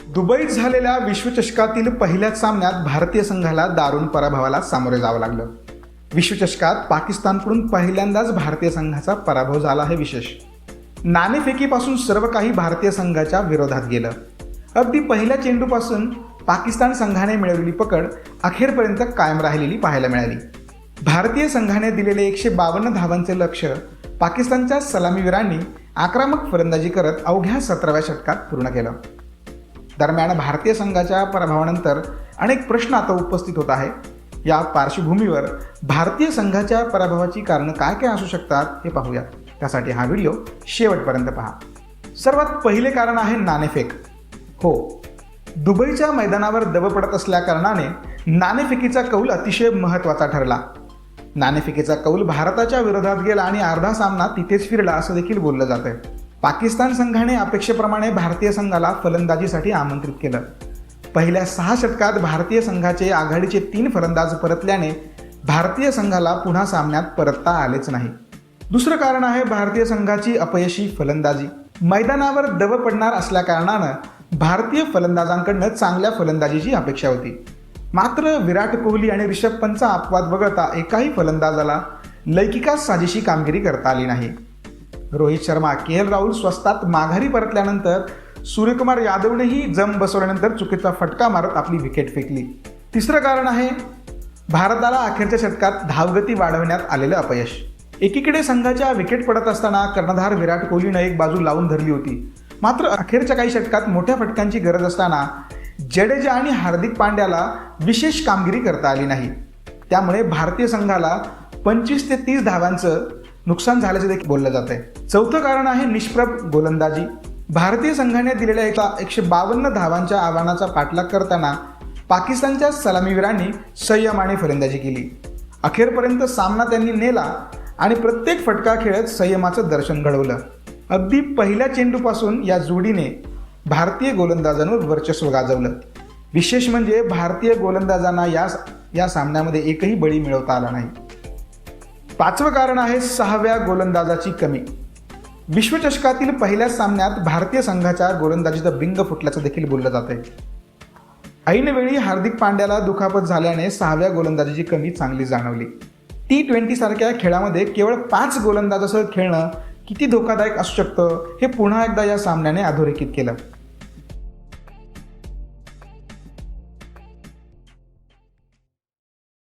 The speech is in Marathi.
दुबईत झालेल्या विश्वचषकातील पहिल्याच सामन्यात भारतीय संघाला दारुण पराभवाला सामोरे जावं लागलं. विश्वचषकात पाकिस्तानकडून पहिल्यांदाच भारतीय संघाचा पराभव झाला हे विशेष. नाणेफेकीपासून सर्व काही भारतीय संघाच्या विरोधात गेलं. अगदी पहिल्या चेंडूपासून पाकिस्तान संघाने मिळवलेली पकड अखेरपर्यंत कायम राहिलेली पाहायला मिळाली. भारतीय संघाने दिलेले 152 धावांचे लक्ष्य पाकिस्तानच्या सलामीवीरांनी आक्रमक फलंदाजी करत अवघ्या 17व्या षटकात पूर्ण केलं. दरम्यान भारतीय संघाच्या पराभवानंतर अनेक प्रश्न आता उपस्थित होत आहे. या पार्श्वभूमीवर भारतीय संघाच्या पराभवाची कारणं काय काय असू शकतात हे पाहूया. त्यासाठी हा व्हिडिओ शेवटपर्यंत पहा. सर्वात पहिले कारण आहे नाणेफेक. हो, दुबईच्या मैदानावर दब पडत असल्या कारणाने नाणेफेकीचा कौल अतिशय महत्त्वाचा ठरला. नाणेफेकीचा कौल भारताच्या विरोधात गेला आणि अर्धा सामना तिथेच फिरला असं देखील बोललं जातंय. पाकिस्तान संघाने अपेक्षेप्रमाणे भारतीय संघाला फलंदाजीसाठी आमंत्रित केलं. पहिल्या 6 षटकात भारतीय संघाचे आघाडीचे 3 फलंदाज परतल्याने भारतीय संघाला पुन्हा सामन्यात परतता आलेच नाही. दुसरं कारण आहे भारतीय संघाची अपयशी फलंदाजी. मैदानावर दब पडणार असल्या कारणानं भारतीय फलंदाजांकडनं चांगल्या फलंदाजीची अपेक्षा होती. मात्र विराट कोहली आणि रिषभ पंतचा अपवाद वगळता एकाही फलंदाजाला लौकिकास साजेशी कामगिरी करता आली नाही. रोहित शर्मा, के. राहुल स्वस्तात माघारी परतल्यानंतर सूर्यकुमार यादवनेही जम बसवल्यानंतर चुकीचा फटका मारत आपली विकेट फेकली. तिसरं कारण आहे भारताला अखेरच्या षटकात धावगती वाढवण्यात आलेलं अपयश. एकीकडे संघाच्या विकेट पडत असताना कर्णधार विराट कोहलीनं एक बाजू लावून धरली होती. मात्र अखेरच्या काही षटकात मोठ्या फटकांची गरज असताना जडेजा आणि हार्दिक पांड्याला विशेष कामगिरी करता आली नाही. त्यामुळे भारतीय संघाला 25 ते 30 धावांचं नुकसान झाल्याचे देखील बोललं जात आहे. चौथं कारण आहे निष्प्रभ गोलंदाजी. भारतीय संघाने दिलेल्या 152 धावांच्या आव्हानाचा पाठलाग करताना पाकिस्तानच्या सलामीवीरांनी संयमाने फलंदाजी केली. अखेरपर्यंत सामना त्यांनी नेला आणि प्रत्येक फटका खेळत संयमाचं दर्शन घडवलं. अगदी पहिल्या चेंडूपासून या जोडीने भारतीय गोलंदाजांवर वर्चस्व गाजवलं. विशेष म्हणजे भारतीय गोलंदाजांना या सामन्यामध्ये एकही बळी मिळवता आला नाही. 5वं कारण आहे 6व्या गोलंदाजाची कमी. विश्वचषकातील पहिल्याच सामन्यात भारतीय संघाच्या गोलंदाजीचं बिंग फुटल्याचं देखील बोललं जातंय. ऐनवेळी हार्दिक पांड्याला दुखापत झाल्याने 6व्या गोलंदाजीची कमी चांगली जाणवली. T20 सारख्या खेळामध्ये केवळ 5 गोलंदाजासह खेळणं किती धोकादायक असू शकतं हे पुन्हा एकदा या सामन्याने अधोरेखित केलं.